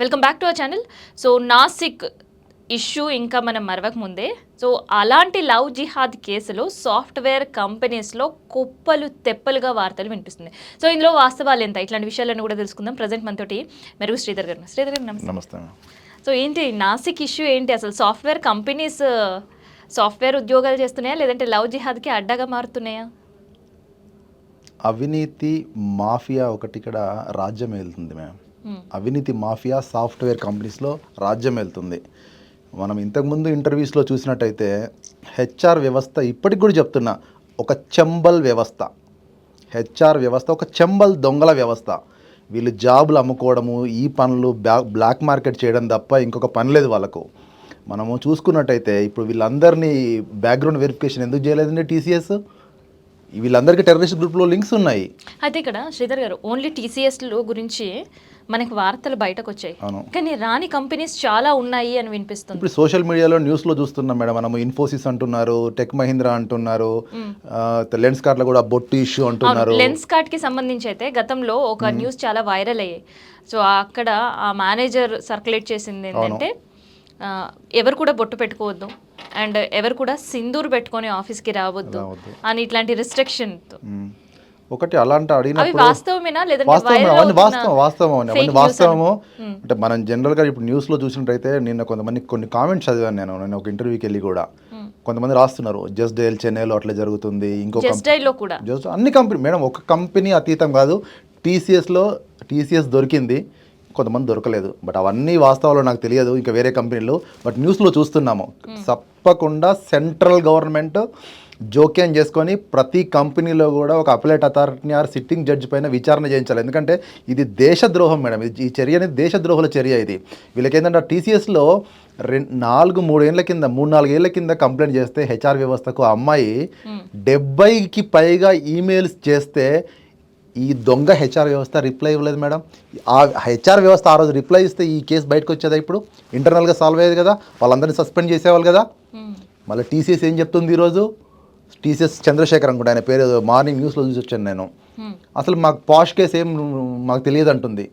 Welcome back to our channel. So Nashik issue ఇంకా మనం మరవక ముందే, సో అలాంటి లవ్ జిహాద్ కేసులో సాఫ్ట్వేర్ కంపెనీస్లో కుప్పలు తెప్పలుగా వార్తలు వినిపిస్తుంది. సో ఇందులో వాస్తవాలు ఎంత, ఇట్లాంటి విషయాలను కూడా తెలుసుకుందాం. ప్రజెంట్ మనతోటి మెరుగు శ్రీధర్ గారు. శ్రీధర్ గారు నమస్తే. సో ఏంటి నాసిక్ ఇష్యూ ఏంటి అసలు? సాఫ్ట్వేర్ కంపెనీస్ సాఫ్ట్వేర్ ఉద్యోగాలు చేస్తున్నాయా, లేదంటే లవ్ జిహాద్కి అడ్డగా మారుతున్నాయా? అవినీతి మాఫియా ఒకటి ఇక్కడ రాజ్యం వెళ్తుంది మ్యామ్. అవినీతి మాఫియా సాఫ్ట్వేర్ కంపెనీస్లో రాజ్యం వెళ్తుంది. మనం ఇంతకుముందు ఇంటర్వ్యూస్లో చూసినట్టయితే హెచ్ఆర్ వ్యవస్థ ఇప్పటికి కూడా చెప్తున్నా ఒక చెంబల్ వ్యవస్థ. హెచ్ఆర్ వ్యవస్థ ఒక చెంబల్ దొంగల వ్యవస్థ. వీళ్ళు జాబులు అమ్ముకోవడము, ఈ పనులు బ్లాక్ మార్కెట్ చేయడం తప్ప ఇంకొక పని లేదు వాళ్ళకు. మనము చూసుకున్నట్టయితే ఇప్పుడు వీళ్ళందరినీ బ్యాక్గ్రౌండ్ వెరిఫికేషన్ ఎందుకు చేయలేదండి టీసీఎస్? వీళ్ళందరికీ టెర్రరిస్ట్ గ్రూప్లో లింక్స్ ఉన్నాయి. అయితే ఇక్కడ శ్రీధర్ గారు ఓన్లీ టీసీఎస్లో గురించి మనకి వార్తలు బయటకు వచ్చాయి, కానీ రాని కంపెనీస్ చాలా ఉన్నాయి అని వినిపిస్తుంది. ఇప్పుడు సోషల్ మీడియాలో న్యూస్లో చూస్తున్నాం మేడం. మనము ఇన్ఫోసిస్ అంటున్నారు, టెక్ మహీంద్రా అంటున్నారు, లెన్స్ కార్డ్లో కూడా బొట్టు ఇష్యూ అంటున్నారు. లెన్స్ కార్డ్కి సంబంధించి అయితే గతంలో ఒక న్యూస్ చాలా వైరల్ అయ్యాయి. సో అక్కడ ఆ మేనేజర్ సర్క్యులేట్ చేసింది ఏంటంటే ఎవరు కూడా బొట్టు పెట్టుకోవద్దు అండ్ ఎవరు కూడా సింధూర్ పెట్టుకొని ఆఫీస్కి రావద్దు అని ఇట్లాంటి రిస్ట్రిక్షన్. ఒకటి అలాంటి అడిగినప్పుడు వాస్తవమేనా లేదంటే వాస్తవము అంటే మనం జనరల్గా ఇప్పుడు న్యూస్లో చూసినట్టయితే నిన్న కొన్ని కామెంట్స్ చదివాను నేను ఒక ఇంటర్వ్యూకి వెళ్ళి కూడా. కొంతమంది రాస్తున్నారు జస్ట్ డైల్ చెన్నైలో అట్లా జరుగుతుంది, ఇంకో జస్ట్ అన్ని కంపెనీ మేడం, ఒక కంపెనీ అతీతం కాదు. టీసీఎస్ దొరికింది, కొంతమంది దొరకలేదు. బట్ అవన్నీ వాస్తవాలు నాకు తెలియదు, ఇంకా వేరే కంపెనీలు. బట్ న్యూస్లో చూస్తున్నాము. తప్పకుండా సెంట్రల్ గవర్నమెంట్ జోక్యం చేసుకొని ప్రతి కంపెనీలో కూడా ఒక అపిలేట్ అథారిటీని ఆర్ సిట్టింగ్ జడ్జి పైన విచారణ చేయించాలి. ఎందుకంటే ఇది దేశద్రోహం మేడం. ఈ చర్య అనేది దేశద్రోహుల చర్య. ఇది వీళ్ళకి ఏంటంటే టీసీఎస్లో 3-4 ఏళ్ల కింద కంప్లైంట్ చేస్తే హెచ్ఆర్ వ్యవస్థకు అమ్మాయి 70కి పైగా ఈమెయిల్స్ చేస్తే ఈ దొంగ హెచ్ఆర్ వ్యవస్థ రిప్లై ఇవ్వలేదు మేడం. ఆ హెచ్ఆర్ వ్యవస్థ ఆ రోజు రిప్లై ఇస్తే ఈ కేసు బయటకు వచ్చేదా? ఇప్పుడు ఇంటర్నల్గా సాల్వ్ అయ్యేది కదా, వాళ్ళందరినీ సస్పెండ్ చేసేవాళ్ళు కదా. మళ్ళీ టీసీఎస్ ఏం చెప్తుంది ఈరోజు? టీసీఎస్ చంద్రశేఖర్ అనుకుంటా ఆయన పేరు, మార్నింగ్ న్యూస్లో చూసి వచ్చాను నేను. అసలు మాకు పాష్ కేసు ఏం మాకు తెలియదు అంటుంది.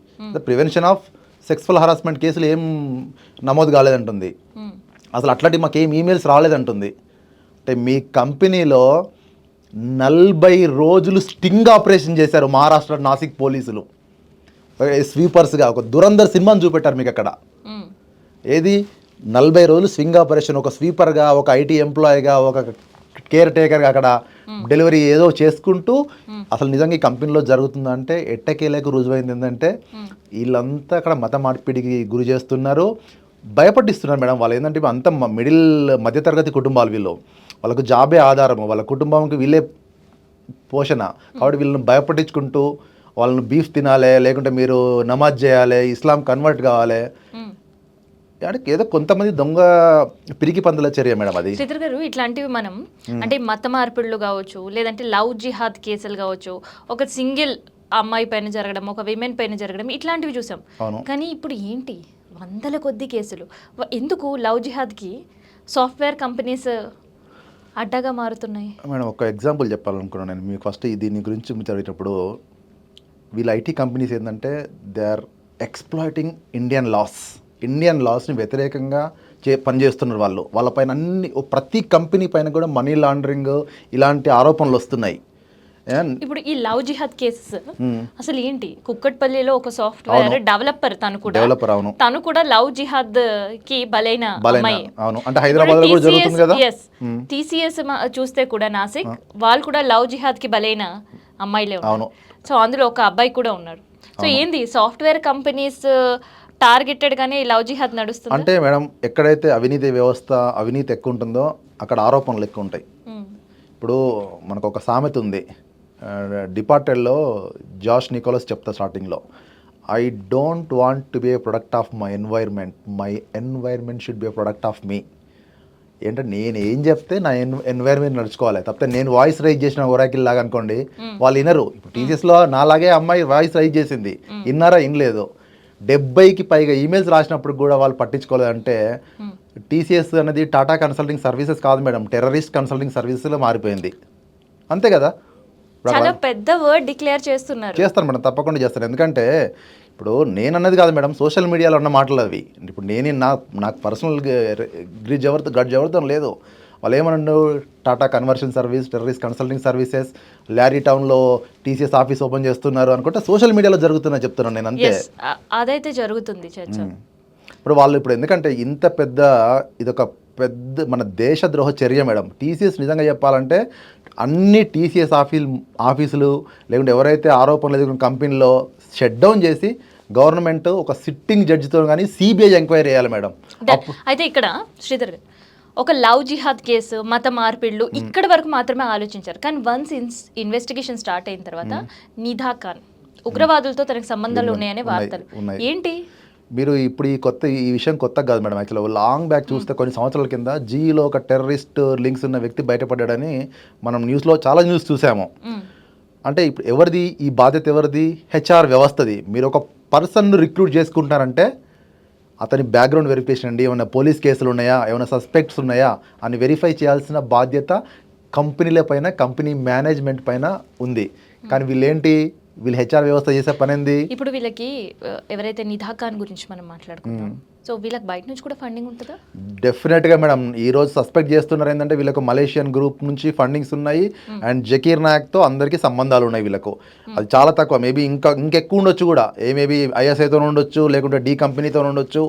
ప్రివెన్షన్ ఆఫ్ సెక్సువల్ హరాస్మెంట్ కేసులు ఏం నమోదు కాలేదంటుంది. అసలు అట్లాంటి మాకు ఏం ఈమెయిల్స్ రాలేదంటుంది. అంటే మీ కంపెనీలో 40 రోజులు స్టింగ్ ఆపరేషన్ చేశారు మహారాష్ట్ర నాసిక్ పోలీసులు. స్వీపర్స్గా ఒక దురంధర్ సినిమాని చూపెట్టారు మీకు అక్కడ. ఏది 40 రోజులు స్వింగ్ ఆపరేషన్, ఒక స్వీపర్గా, ఒక ఐటీ ఎంప్లాయీగా, ఒక కేర్ టేకర్గా అక్కడ డెలివరీ ఏదో చేసుకుంటూ. అసలు నిజంగా ఈ కంపెనీలో జరుగుతుందంటే ఎట్టకేలకు రుజువైంది ఏంటంటే వీళ్ళంతా అక్కడ మత మార్పిడికి గురి చేస్తున్నారు, భయపట్టిస్తున్నారు మేడం. వాళ్ళు ఏంటంటే అంత మధ్యతరగతి కుటుంబాలు వీళ్ళు, వాళ్ళకు జాబే ఆధారము, వాళ్ళ కుటుంబంకి వీళ్ళే పోషణ. కాబట్టి వీళ్ళని భయపట్టించుకుంటూ వాళ్ళని బీఫ్ తినాలి, లేకుంటే మీరు నమాజ్ చేయాలి, ఇస్లాం కన్వర్ట్ కావాలి. ఏదో కొంతమంది దొంగ పిరికి పందుల చర్య మేడం అది. శ్రీధర్ గారు, ఇట్లాంటివి మనం అంటే మత మార్పిడులు కావచ్చు, లేదంటే లవ్ జిహాద్ కేసులు కావచ్చు, ఒక సింగిల్ అమ్మాయి పైన జరగడం, ఒక విమెన్ పైన జరగడం, ఇట్లాంటివి చూసాం. కానీ ఇప్పుడు ఏంటి వందల కొద్ది కేసులు. ఎందుకు లవ్ జిహాద్కి సాఫ్ట్వేర్ కంపెనీస్ అడ్డగా మారుతున్నాయి? మేడం ఒక ఎగ్జాంపుల్ చెప్పాలనుకున్నాను నేను మీకు. ఫస్ట్ దీని గురించి చదివేటప్పుడు వీళ్ళ ఐటీ కంపెనీస్ ఏంటంటే దే ఆర్ ఎక్స్ప్లాయిటింగ్ ఇండియన్ లాస్ని వ్యతిరేకంగా పనిచేస్తున్నారు వాళ్ళు. వాళ్ళపైన ప్రతి కంపెనీ పైన కూడా మనీ లాండరింగ్ ఇలాంటి ఆరోపణలు వస్తున్నాయి. ఇప్పుడు ఈ లవ్ జిహాద్ కేసెస్ అసలు ఏంటి? కుక్కట్పల్లిలో ఒక సాఫ్ట్వేర్ డెవలపర్ తను కూడా లవ్ జిహాద్ కి బలైన అమ్మాయి. అంటే హైదరాబాద్ లో కూడా జరుగుతుంది కదా. టీసీఎస్ చూస్తే కూడా నాసిక్ వాళ్ళు కూడా లవ్ జిహాద్ కి బలైన అమ్మాయిలే ఉన్నారు. సో అందులో ఒక అబ్బాయి కూడా ఉన్నారు. సో ఏంది సాఫ్ట్వేర్ కంపెనీస్ టార్గెటెడ్ గానే లవ్ జిహాద్ నడుస్తుంది అంటే మేడం, ఎక్కడైతే అవినీతి ఎక్కువ ఉంటుందో అక్కడ ఆరోపణలు ఎక్కువ ఉంటాయి. ఇప్పుడు మనకు ఒక సామెత ఉంది, డిపార్టెడ్లో జాష్ నికోలస్ చెప్తా స్టార్టింగ్లో, I don't want to be a product of my environment should be a product of me. ఏంటంటే నేను ఏం చెప్తే నా ఎన్వైర్న్మెంట్ నడుచుకోవాలి, తప్పితే నేను వాయిస్ రైజ్ చేసిన ఒరాకిల్ లాగా అనుకోండి వాళ్ళు వినరు. ఇప్పుడు టీసీఎస్లో నాలాగే అమ్మాయి వాయిస్ రైజ్ చేసింది, విన్నారా? వినలేదు. 70కి పైగా ఈమెయిల్స్ రాసినప్పుడు కూడా వాళ్ళు పట్టించుకోలేదంటే టీసీఎస్ అనేది టాటా కన్సల్టింగ్ సర్వీసెస్ కాదు మేడం, టెర్రరిస్ట్ కన్సల్టింగ్ సర్వీసెస్లో మారిపోయింది. అంతే కదా. చాలా పెద్ద వర్డ్ డిక్లేర్ చేస్తారు మేడం, తప్పకుండా చేస్తారు. ఎందుకంటే ఇప్పుడు నేను అన్నది కాదు మేడం, సోషల్ మీడియాలో ఉన్న మాటలు అవి. ఇప్పుడు నాకు పర్సనల్ గడ్జ్ ఎవరితో లేదు. వాళ్ళు ఏమన్నా Tata conversion service, terrorist consulting services, Larry టౌన్లో టీసీఎస్ ఆఫీస్ ఓపెన్ చేస్తున్నారు అనుకుంటే సోషల్ మీడియాలో జరుగుతున్నా చెప్తున్నాను నేను అంతే. అదైతే జరుగుతుంది చర్చ. ఇప్పుడు వాళ్ళు ఇప్పుడు ఎందుకంటే ఇంత పెద్ద ఇదొక పెద్ద మన దేశద్రోహ చర్య మేడం. టీసీఎస్ నిజంగా చెప్పాలంటే అన్ని టీసీఎస్ ఆఫీసులు లేకుంటే ఎవరైతే ఆరోపణలు ఎదుర్కొన్న కంపెనీలో షట్ డౌన్ చేసి గవర్నమెంట్ ఒక సిట్టింగ్ జడ్జితో కానీ సిబిఐ ఎంక్వైరీ చేయాలి మేడం. అయితే ఇక్కడ శ్రీధర్ గారు ఒక లవ్ జిహాద్ కేసు, మత మార్పిళ్ళు ఇక్కడ వరకు మాత్రమే ఆలోచించారు. కానీ వన్స్ ఇన్వెస్టిగేషన్ స్టార్ట్ అయిన తర్వాత నిధా ఖాన్ ఉగ్రవాదులతో తనకు సంబంధాలు ఉన్నాయనే వార్తలు ఏంటి? మీరు ఇప్పుడు ఈ విషయం కొత్త కాదు మేడం. యాక్చువల్గా లాంగ్ బ్యాక్ చూస్తే కొన్ని సంవత్సరాల కింద జీలో ఒక టెర్రరిస్ట్ లింక్స్ ఉన్న వ్యక్తి బయటపడ్డాడని మనం న్యూస్లో చాలా న్యూస్ చూసాము. అంటే ఇప్పుడు ఎవరిది ఈ బాధ్యత? ఎవరిది? హెచ్ఆర్ వ్యవస్థది. మీరు ఒక పర్సన్ను రిక్రూట్ చేసుకుంటారంటే అతని బ్యాక్గ్రౌండ్ వెరిఫికేషన్ అండి, ఏమైనా పోలీస్ కేసులు ఉన్నాయా, ఏమైనా సస్పెక్ట్స్ ఉన్నాయా అని వెరిఫై చేయాల్సిన బాధ్యత కంపెనీల పైన, కంపెనీ మేనేజ్మెంట్ పైన ఉంది. కానీ వీళ్ళు హెచ్ఆర్ వ్యవస్థ చేసే పని ఏంది? ఇప్పుడు వీళ్ళకి ఎవరైతే నిధా ఖాన్ గురించి మనం మాట్లాడుకుంటాం, సో వీళ్ళకి బయట నుంచి కూడా ఫండింగ్ ఉంటుందా? డెఫినెట్గా మేడం. ఈరోజు సస్పెక్ట్ చేస్తున్నారు ఏంటంటే వీళ్ళకు మలేషియన్ గ్రూప్ నుంచి ఫండింగ్స్ ఉన్నాయి అండ్ జకీర్ నాయక్తో అందరికీ సంబంధాలు ఉన్నాయి వీళ్ళకు. అది చాలా తక్కువ, మేబీ ఇంకెక్కువ ఉండొచ్చు కూడా. మేబీ ఐఎస్ఐతో ఉండొచ్చు, లేకుంటే డి కంపెనీతో ఉండొచ్చు.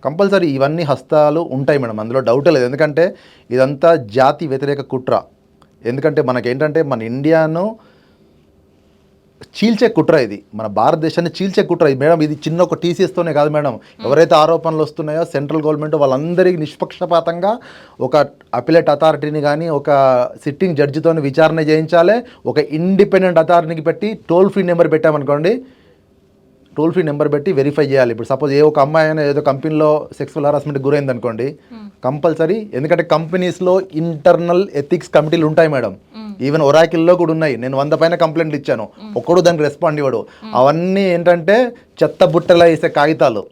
కంపల్సరీ ఇవన్నీ హస్తాలు ఉంటాయి మేడం, అందులో డౌటే లేదు. ఎందుకంటే ఇదంతా జాతి వ్యతిరేక కుట్ర. ఎందుకంటే మనకేంటంటే మన ఇండియాను చీల్చే కుట్ర ఇది, మన భారతదేశాన్ని చీల్చే కుట్ర ఇది మేడం. ఇది చిన్న ఒక టీసీఎస్తోనే కాదు మేడం. ఎవరైతే ఆరోపణలు వస్తున్నాయో సెంట్రల్ గవర్నమెంట్ వాళ్ళందరికీ నిష్పక్షపాతంగా ఒక అపిలేట్ అథారిటీని కానీ ఒక సిట్టింగ్ జడ్జితో విచారణ చేయించాలి. ఒక ఇండిపెండెంట్ అథారిటీకి పెట్టి టోల్ ఫ్రీ నెంబర్ పెట్టామనుకోండి, టోల్ ఫ్రీ నెంబర్ పెట్టి వెరిఫై చేయాలి. ఇప్పుడు సపోజ్ ఒక అమ్మాయి అయినా ఏదో కంపెనీలో సెక్సువల్ హరాస్మెంట్కి గురైంది అనుకోండి, కంపల్సరీ. ఎందుకంటే కంపెనీస్లో ఇంటర్నల్ ఎథిక్స్ కమిటీలు ఉంటాయి మేడం. ఈవెన్ ఒరాకిల్లో కూడా ఉన్నాయి. నేను 100 పైన కంప్లైంట్లు ఇచ్చాను, ఒక్కడు దానికి రెస్పాండ్ ఇవ్వడు. అవన్నీ ఏంటంటే చెత్త బుట్టలా వేసే కాగితాలు.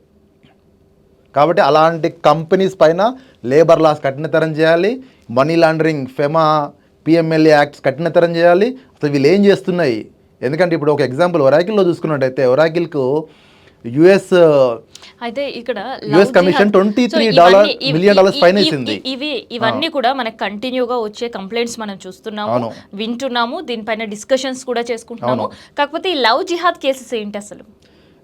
కాబట్టి అలాంటి కంపెనీస్ పైన లేబర్ లాస్ కఠినతరం చేయాలి, money laundering, FEMA, PMLA acts కఠినతరం చేయాలి. అసలు వీళ్ళు ఏం చేస్తున్నాయి? ఎందుకంటే ఇప్పుడు ఒక ఎగ్జాంపుల్ ఒరాకిల్లో చూసుకున్నట్టయితే ఒరాకిల్కు అయితే ఇక్కడ యుఎస్ కమిషన్ $23 మిలియన్ ఫైన్ వేసింది. ఇవన్నీ కూడా మనకు కంటిన్యూగా వచ్చే కంప్లైంట్స్ మనం చూస్తున్నాము, వింటున్నాము, దీనిపైన డిస్కషన్స్ కూడా చేసుకుంటున్నాము. కాకపోతే ఈ లవ్ జిహాద్ కేసెస్ ఏంటి అసలు?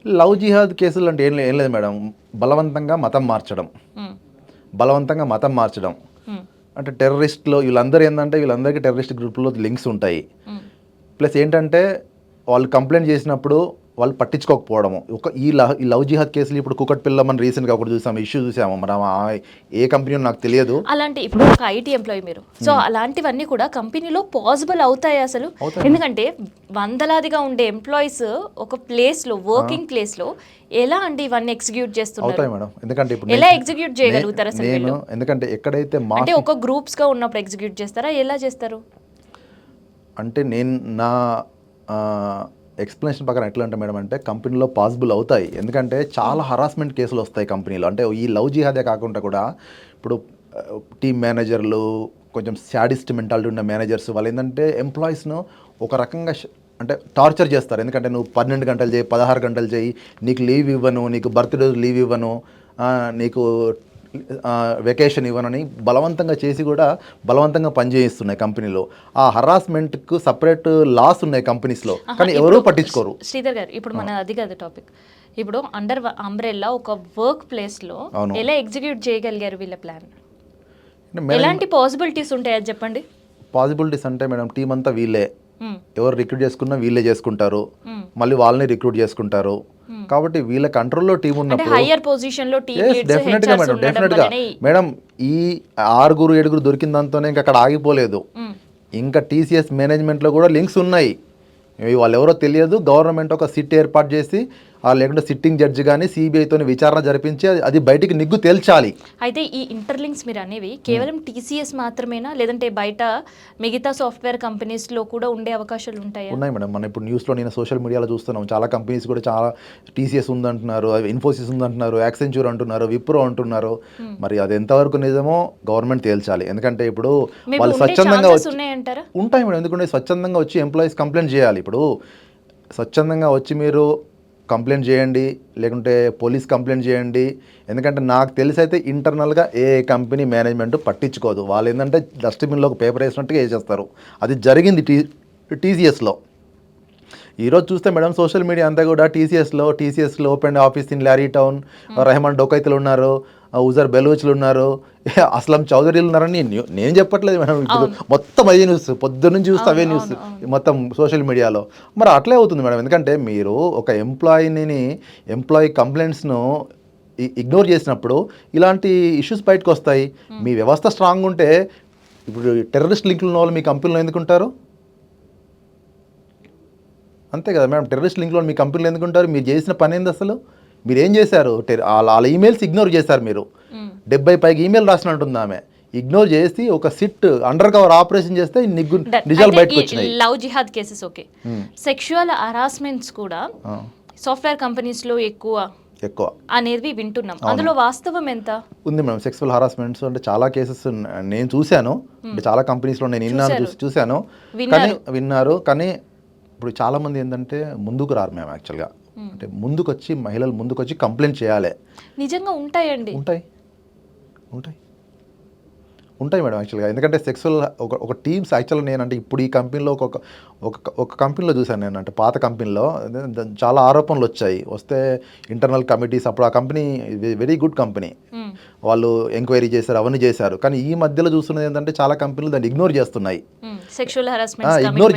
లవ్ జిహాద్ కేసులు అంటే ఏం లేదు మేడం, బలవంతంగా మతం మార్చడం. అంటే టెర్రరిస్ట్లో వీళ్ళందరికీ టెర్రరిస్ట్ గ్రూప్లో లింక్స్ ఉంటాయి. ప్లస్ ఏంటంటే వాళ్ళు కంప్లైంట్ చేసినప్పుడు వాళ్ళు పట్టించుకోకపోవడము. ఈ లవ్ జిహాద్ కేసులు ఇప్పుడు కుకట్పల్లిలో మనం రీసెంట్గా ఒకటి చూసాము, ఇష్యూ చూసాము. మనం ఏ కంపెనీ నాకు తెలియదు. అలాంటి ఇప్పుడు ఒక ఐటీ ఎంప్లాయీ మీరు, సో అలాంటివన్నీ కూడా కంపెనీలో పాసిబుల్ అవుతాయి అసలు? ఎందుకంటే వందలాదిగా ఉండే ఎంప్లాయీస్ ఒక ప్లేస్లో, వర్కింగ్ ప్లేస్లో ఎలా అండి ఇవన్నీ ఎగ్జిక్యూట్ చేస్తున్నారు? అవుతాయి మేడం. ఎందుకంటే ఇప్పుడు ఎలా ఎగ్జిక్యూట్ చేయగలుగుతారు అసలు? ఎందుకంటే ఎక్కడైతే అంటే ఒక గ్రూప్స్గా ఉన్నప్పుడు ఎగ్జిక్యూట్ చేస్తారా, ఎలా చేస్తారు? అంటే నా ఎక్స్ప్లెనేషన్ ప్రకారం ఎట్లా అంటే మేడం, అంటే కంపెనీలో పాసిబుల్ అవుతాయి. ఎందుకంటే చాలా హరాస్మెంట్ కేసులు వస్తాయి కంపెనీలో. అంటే ఈ లవ్ జిహాదే కాకుండా కూడా ఇప్పుడు టీమ్ మేనేజర్లు, కొంచెం శాడిస్ట్ మెంటాలిటీ ఉన్న మేనేజర్స్, వాళ్ళు ఏంటంటే ఎంప్లాయీస్ను ఒక రకంగా అంటే టార్చర్ చేస్తారు. ఎందుకంటే నువ్వు 12 గంటలు చేయి, 16 గంటలు చేయి, నీకు లీవ్ ఇవ్వను, నీకు బర్త్డే లీవ్ ఇవ్వను, నీకు వెకేషన్ ఇవ్వనని బలవంతంగా చేసి కూడా బలవంతంగా పనిచేయిస్తున్నాయి కంపెనీలో. ఆ హరాస్మెంట్కు సపరేట్ లాస్ ఉన్నాయి కంపెనీస్లో, కానీ ఎవరూ పట్టించుకోరు. శ్రీధర్ గారు, ఇప్పుడు మన అది కాదు టాపిక్. ఇప్పుడు అండర్ అంబ్రెల్లా ఒక వర్క్ ప్లేస్లో ఎలా ఎగ్జిక్యూట్ చేయగలిగారు వీళ్ళ ప్లాన్? ఎలాంటి పాసిబిలిటీస్ ఉంటాయో చెప్పండి. పాసిబిలిటీస్ అంటే మేడం, టీం అంతా వీళ్ళే, ఎవరు రిక్రూట్ చేసుకున్నా వీళ్ళే చేసుకుంటారు, మళ్ళీ వాళ్ళని రిక్రూట్ చేసుకుంటారు. కాబట్టి వీళ్ళ కంట్రోల్లో టీం ఉన్నప్పుడు డెఫినెట్గా మేడం ఈ 6-7 దొరికిన దాంతోనే ఇంకా అక్కడ ఆగిపోలేదు. ఇంకా టీసీఎస్ మేనేజ్మెంట్లో కూడా లింక్స్ ఉన్నాయి. వాళ్ళు ఎవరో తెలియదు. గవర్నమెంట్ ఒక సిట్ ఏర్పాటు చేసి లేకుంటే సిట్టింగ్ జడ్జి కానీ సిబిఐతో విచారణ జరిపించి అది బయటికి నిగ్గు తేల్చాలి. అయితే ఈ ఇంటర్లింక్స్ మీరు అనేవి కేవలం టీసీఎస్ మాత్రమేనా, లేదంటే బయట మిగతా సాఫ్ట్వేర్ కంపెనీస్లో కూడా ఉండే అవకాశాలు ఉంటాయా? ఉన్నాయి మేడం. మనం ఇప్పుడు న్యూస్లో నేను సోషల్ మీడియాలో చూస్తున్నాం, చాలా కంపెనీస్ కూడా చాలా టీసీఎస్ ఉందంటున్నారు, ఇన్ఫోసిస్ ఉందంటున్నారు, యాక్సెంచర్ అంటున్నారు, విప్రో అంటున్నారు. మరి అది ఎంతవరకు నిజమో గవర్నమెంట్ తేల్చాలి. ఎందుకంటే ఇప్పుడు వాళ్ళు స్వచ్ఛందంగా ఉంటాయి మేడం. ఎందుకంటే స్వచ్ఛందంగా వచ్చి ఎంప్లాయీస్ కంప్లైంట్ చేయాలి. ఇప్పుడు స్వచ్ఛందంగా వచ్చి మీరు కంప్లైంట్ చేయండి, లేకుంటే పోలీస్ కంప్లైంట్ చేయండి. ఎందుకంటే నాకు తెలిసి అయితే ఇంటర్నల్గా ఏ కంపెనీ మేనేజ్మెంట్ పట్టించుకోదు. వాళ్ళు ఏంటంటే డస్ట్బిన్లో ఒక పేపర్ వేసినట్టుగా వేసేస్తారు. అది జరిగింది టీసీఎస్లో. ఈరోజు చూస్తే మేడం సోషల్ మీడియా అంతా కూడా టీసీఎస్లో open office in Lyari town, Rehman డొకైతులు ఉన్నారు, ఉజర్ బెలూచ్లు ఉన్నారు, అస్లం చౌదరీలు ఉన్నారని నేను చెప్పట్లేదు మేడం. ఇప్పుడు మొత్తం అదే న్యూస్, పొద్దున్న నుంచి చూస్తే అవే న్యూస్ మొత్తం సోషల్ మీడియాలో. మరి అట్లే అవుతుంది మేడం. ఎందుకంటే మీరు ఒక ఎంప్లాయీ కంప్లైంట్స్ను ఇగ్నోర్ చేసినప్పుడు ఇలాంటి ఇష్యూస్ బయటకు వస్తాయి. మీ వ్యవస్థ స్ట్రాంగ్ ఉంటే ఇప్పుడు టెర్రరిస్ట్ లింకులు ఉన్న వాళ్ళు మీ కంపెనీలో ఎందుకుంటారు? అంతే కదా మేడం, టెర్రరిస్ట్ లింక్లో మీ కంపెనీలో ఎందుకుంటారు? మీరు చేసిన పని ఏంది అసలు? మీరు ఏం చేశారు? వాళ్ళ ఈమెయిల్స్ ఇగ్నోర్ చేశారు మీరు. 70 పైకి ఈమెయిల్ రాసినట్టుంది ఆమె. ఇగ్నోర్ చేసి ఒక సిట్ అండర్ కవర్ ఆపరేషన్ చేస్తే నిజాలు బయటకు వచ్చినాయి. లవ్ జిహాద్ కేసెస్ ఓకే, సెక్షువల్ హరాస్మెంట్స్ కూడా సాఫ్ట్వేర్ కంపెనీస్ లో ఎక్కువ అనేది వింటున్నాం. అందులో వాస్తవం ఎంత ఉంది మేడం? సెక్సువల్ హరాస్మెంట్స్ అంటే చాలా కేసెస్ నేను చూశాను, చాలా కంపెనీస్లో నేను చూశాను, కానీ విన్నారు. కానీ ఇప్పుడు చాలామంది ఏంటంటే ముందుకు రారు మేము యాక్చువల్గా. అంటే మహిళలు ముందుకొచ్చి కంప్లైంట్ చేయాలి. నిజంగా ఉంటాయండి? ఉంటాయి మేడం యాక్చువల్గా. ఎందుకంటే సెక్సువల్ ఒక టీమ్స్ యాక్చువల్గా నేనంటే ఇప్పుడు ఈ కంపెనీలో ఒక కంపెనీలో చూశాను నేను. అంటే పాత కంపెనీలో చాలా ఆరోపణలు వస్తే ఇంటర్నల్ కమిటీస్, అప్పుడు ఆ కంపెనీ వెరీ గుడ్ కంపెనీ, వాళ్ళు ఎంక్వైరీ చేశారు, అవన్నీ చేశారు. కానీ ఈ మధ్యలో చూస్తున్నది ఏంటంటే చాలా కంపెనీలు దాన్ని ఇగ్నోర్ చేస్తున్నాయి. సెక్షువల్ హరాస్మెంట్ ఇగ్నోర్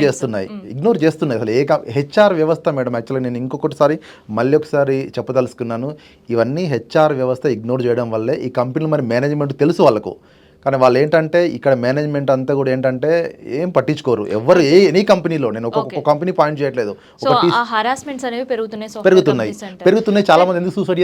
చేస్తున్నాయి అసలు. హెచ్ఆర్ వ్యవస్థ మేడం యాక్చువల్గా నేను ఇంకొకటిసారి మళ్ళీ ఒకసారి చెప్పదలుచుకున్నాను. ఇవన్నీ హెచ్ఆర్ వ్యవస్థ ఇగ్నోర్ చేయడం వల్లే ఈ కంపెనీలు మరి మేనేజ్మెంట్ తెలుసు వాళ్ళకు. కానీ వాళ్ళు ఏంటంటే ఇక్కడ మేనేజ్మెంట్ అంతా కూడా ఏంటంటే ఏం పట్టించుకోరు ఎవరు. ఎనీ కంపెనీలో నేను ఒక కంపెనీ పాయింట్ చేయట్లేదు, పెరుగుతున్నాయి. చాలా మంది ఎందుకు సూసైడ్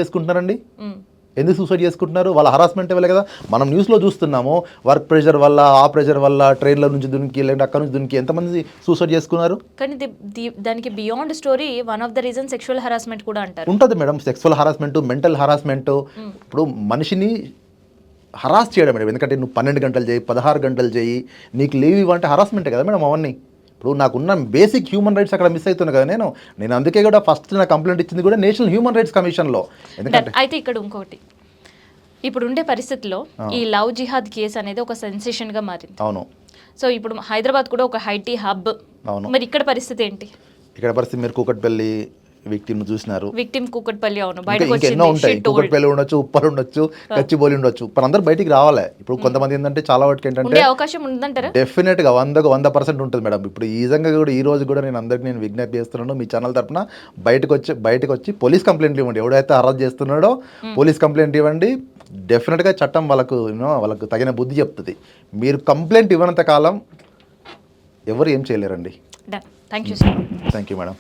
చేసుకుంటున్నారు? వాళ్ళ హరాస్మెంట్ వల్ల కదా. మనం న్యూస్లో చూస్తున్నాము, వర్క్ ప్రెషర్ వల్ల, ఆ ప్రెషర్ వల్ల ట్రైన్ల నుంచి దునికి, లేదంటే అక్కడ నుంచి దునికి ఎంతమంది సూసైడ్ చేసుకున్నారు. కానీ దానికి beyond story one of the reason sexual harassment కూడా అంటారు. ఉంటుంది madam, sexual harassment, mental harassment. ఇప్పుడు మనిషిని హరాస్ చేయడం మేడం. ఎందుకంటే నువ్వు 12 గంటలు చేయి, 16 గంటలు చేయి, నీకు లీవ్ ఇవ్వంటే హరాస్మెంటే కదా మేడం అవన్నీ. ఇప్పుడు నాకున్న బేసిక్ హ్యూమన్ రైట్స్ అక్కడ మిస్ అవుతున్నాయి కదా. నేను అందుకే కూడా ఫస్ట్ నా కంప్లైంట్ ఇచ్చింది కూడా నేషనల్ హ్యూమన్ రైట్స్ కమిషన్లో. ఎందుకంటే అయితే ఇక్కడ ఇంకొకటి, ఇప్పుడు ఉండే పరిస్థితిలో ఈ లవ్ జిహాద్ కేసు అనేది ఒక సెన్సేషన్గా మారింది. అవును. సో ఇప్పుడు హైదరాబాద్ కూడా ఒక ఐటీ హబ్. అవును. మరి ఇక్కడ పరిస్థితి ఏంటి? ఇక్కడ పరిస్థితి మీరు కూకట్పల్లి విక్టిమ్ చూసినారు. విక్టిమ్ కూకట్పల్లి. అవును, ఎన్నో ఉంటాయి. కూకట్పల్లి ఉండొచ్చు, ఉప్పల్ ఉండొచ్చు, గచ్చిబౌలి ఉండొచ్చు. మరి అందరూ బయటికి రావాలి. ఇప్పుడు కొంతమంది ఏంటంటే చాలా వాటికి ఏంటంటే అవకాశం ఉందంటారా? డెఫినెట్గా 100% ఉంటుంది మేడం. ఇప్పుడు ఈ విధంగా కూడా ఈ రోజు కూడా నేను విజ్ఞప్తి చేస్తున్నాను మీ ఛానల్ తరఫున, బయటకు వచ్చి పోలీస్ కంప్లైంట్ ఇవ్వండి. ఎవడైతే అరెస్ట్ చేస్తున్నాడో పోలీస్ కంప్లైంట్ ఇవ్వండి. డెఫినెట్గా చట్టం వాళ్ళకు తగిన బుద్ధి చెప్తుంది. మీరు కంప్లైంట్ ఇవ్వనంత కాలం ఎవరు ఏం చేయలేరండి. Thank you madam.